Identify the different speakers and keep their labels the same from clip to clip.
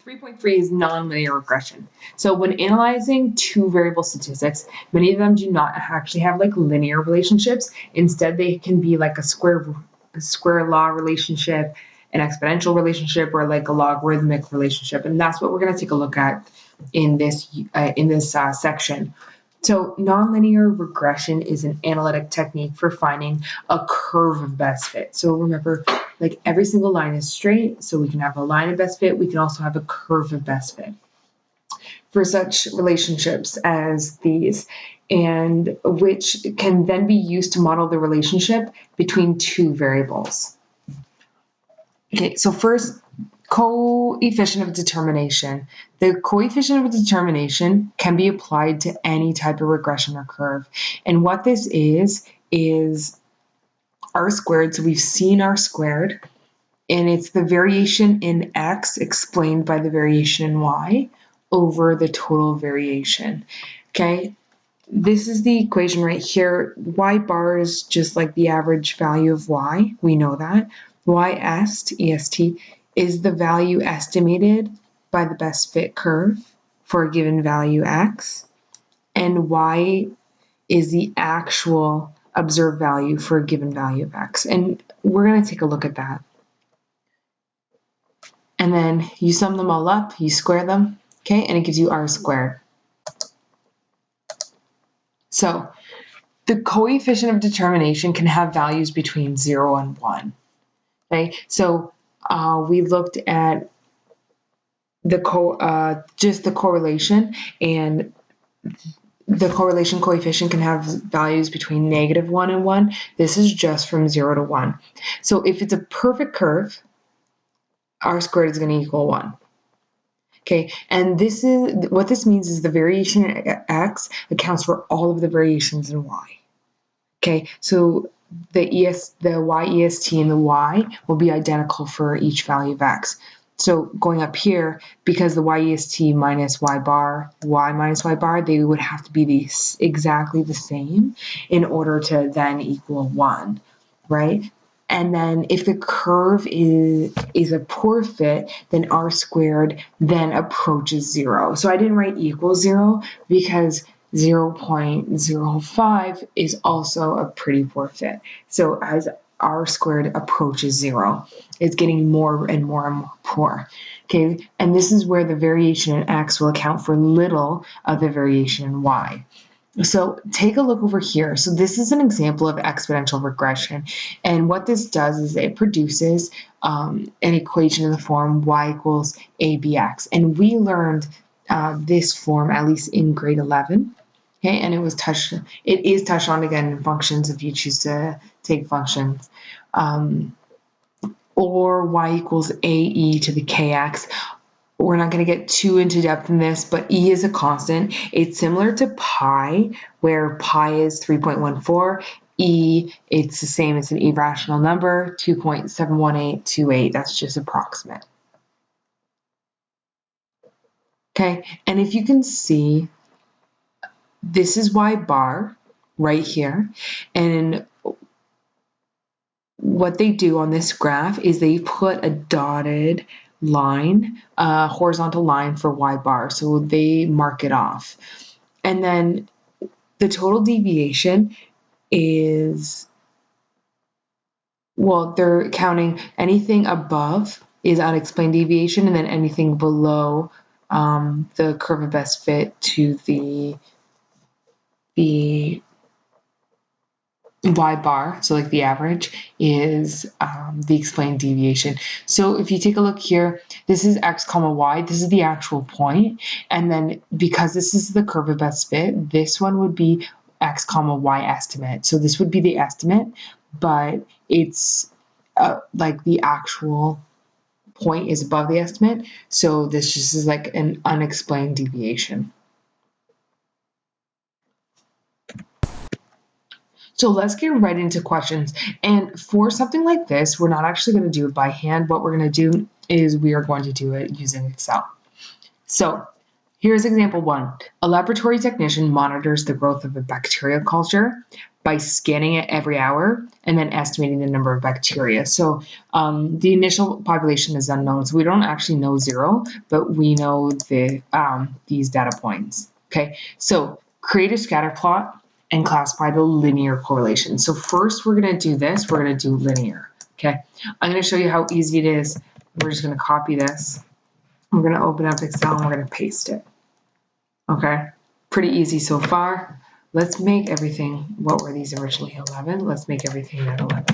Speaker 1: 3.3 is nonlinear regression. So when analyzing two variable statistics, many of them do not actually have like linear relationships. Instead, they can be like a square law relationship, an exponential relationship, or like a logarithmic relationship. And that's what we're going to take a look at in this section. So nonlinear regression is an analytic technique for finding a curve of best fit. So remember, like every single line is straight, so we can have a line of best fit. We can also have a curve of best fit for such relationships as these, and which can then be used to model the relationship between two variables. Okay, so first, coefficient of determination. The coefficient of determination can be applied to any type of regression or curve. And what this is R squared. So we've seen R squared, and it's the variation in X explained by the variation in Y over the total variation. Okay, this is the equation right here. Y bar is just like the average value of Y. We know that. EST, is the value estimated by the best fit curve for a given value X, and Y is the actual observed value for a given value of X. And we're going to take a look at that. And then you sum them all up, you square them, okay, and it gives you R squared. So the coefficient of determination can have values between 0 and 1. Okay, so we looked at the just the correlation, and the correlation coefficient can have values between -1 and 1. This is just from 0 to 1. So if it's a perfect curve, R squared is going to equal 1. Okay, and this is what this means is the variation in X accounts for all of the variations in Y. Okay, so the YEST and the Y will be identical for each value of X. So going up here, because the YEST minus Y bar, Y minus Y bar, they would have to be exactly the same in order to then equal 1, right? And then if the curve is a poor fit, then R squared then approaches 0. So I didn't write equals 0 because 0.05 is also a pretty poor fit. So as R squared approaches 0, it's getting more and more and more poor. Okay, and this is where the variation in X will account for little of the variation in Y. So take a look over here. So this is an example of exponential regression. And what this does is it produces an equation in the form y equals abx. And we learned this form at least in grade 11. Okay, and it is touched on again in functions if you choose to take functions. Or y equals ae to the kx. We're not going to get too into depth in this, but E is a constant. It's similar to pi, where pi is 3.14. E, it's the same, it's an irrational number, 2.71828. That's just approximate. Okay, and if you can see, this is Y bar right here, and what they do on this graph is they put a dotted line, horizontal line for Y bar, so they mark it off. And then the total deviation is, well, they're counting anything above is unexplained deviation, and then anything below the curve of best fit to the Y bar, so like the average, is the explained deviation. So if you take a look here, this is x comma y, this is the actual point, and then because this is the curve of best fit, this one would be x comma y estimate. So this would be the estimate, but it's like the actual point is above the estimate, so this just is like an unexplained deviation. So let's get right into questions. And for something like this, we're not actually going to do it by hand. What we're going to do is we are going to do it using Excel. So Here's example 1. A laboratory technician monitors the growth of a bacterial culture by scanning it every hour and then estimating the number of bacteria. So the initial population is unknown. So we don't actually know 0, but we know these data points. Okay, so create a scatter plot and classify the linear correlation. So first we're going to do this. We're going to do linear. Okay, I'm going to show you how easy it is. We're just going to copy this. We're going to open up Excel and we're going to paste it. Okay, pretty easy so far. Let's make everything, what were these originally, 11? Let's make everything at 11.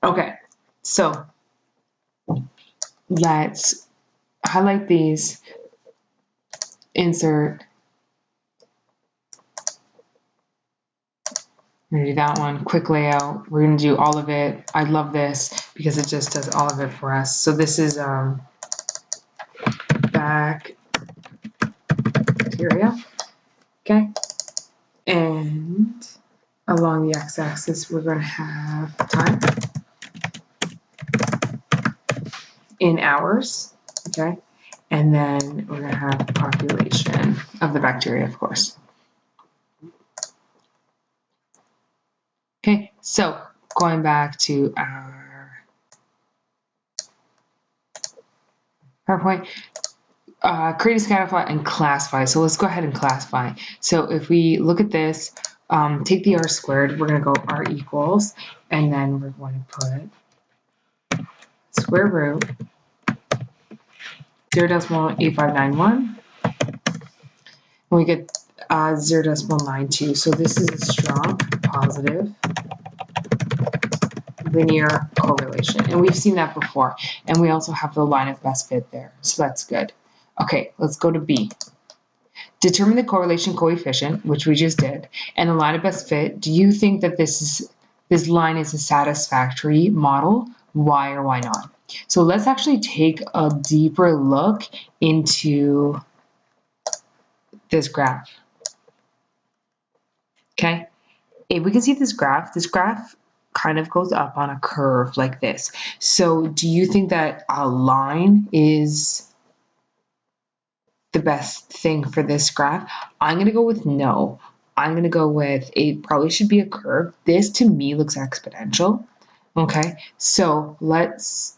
Speaker 1: Okay, so let's highlight these, insert. We're going to do that one, quick layout. We're going to do all of it. I love this because it just does all of it for us. So this is bacteria, okay? And along the x-axis, we're going to have time in hours, okay? And then we're going to have population of the bacteria, of course. Okay, so going back to our PowerPoint, create a scatter plot and classify. So let's go ahead and classify. So if we look at this, take the r squared, we're going to go r equals, and then we're going to put square root 0.8591, and we get 0.92. So this is a strong positive linear correlation, and we've seen that before. And we also have the line of best fit there, so that's good. Okay, let's go to B. Determine the correlation coefficient, which we just did, and the line of best fit. Do you think that this line is a satisfactory model? Why or why not? So let's actually take a deeper look into this graph. Okay, if we can see this graph kind of goes up on a curve like this. So do you think that a line is the best thing for this graph? I'm going to go with no. I'm going to go with it probably should be a curve. This to me looks exponential. Okay, so let's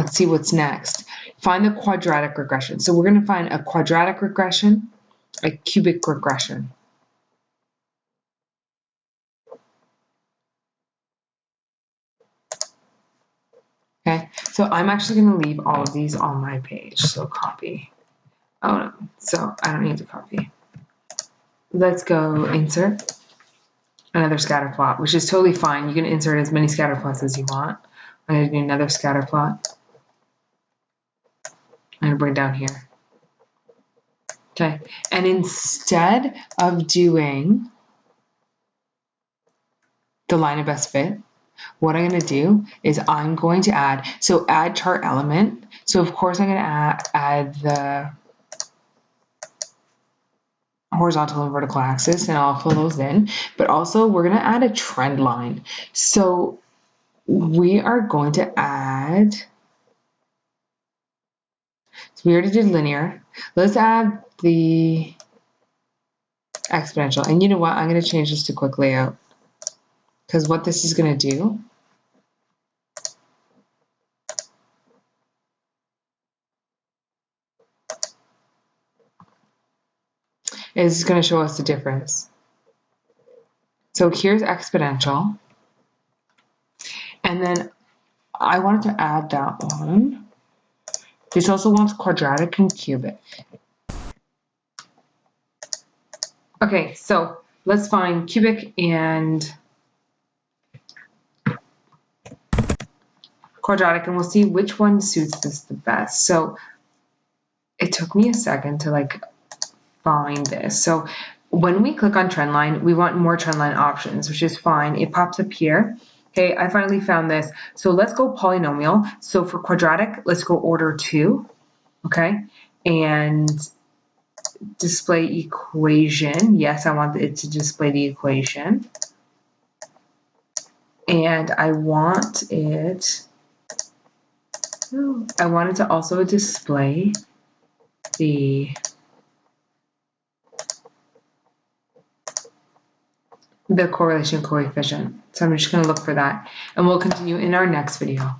Speaker 1: see what's next. Find the quadratic regression. So we're going to find a quadratic regression, a cubic regression. Okay, so I'm actually going to leave all of these on my page. So copy. Oh no, so I don't need to copy. Let's go insert another scatter plot, which is totally fine. You can insert as many scatter plots as you want. I'm going to do another scatter plot. I'm going to bring it down here. Okay, and instead of doing the line of best fit, what I'm going to do is I'm going to add chart element. So of course I'm going to add the horizontal and vertical axis, and I'll fill those in. But also we're going to add a trend line. So we are going to add, so we already did linear. Let's add the exponential. And you know what? I'm going to change this to quick layout, because what this is going to do is going to show us the difference. So here's exponential. And then I wanted to add that one. This also wants quadratic and cubic. Okay, so let's find cubic and quadratic, and we'll see which one suits this the best. So it took me a second to find this. So when we click on Trendline, we want more Trendline options, which is fine. It pops up here. Okay, I finally found this. So let's go polynomial. So for quadratic, let's go order 2. Okay, and display equation. Yes, I want it to display the equation. And I want it So I wanted to also display the correlation coefficient. So I'm just going to look for that, and we'll continue in our next video.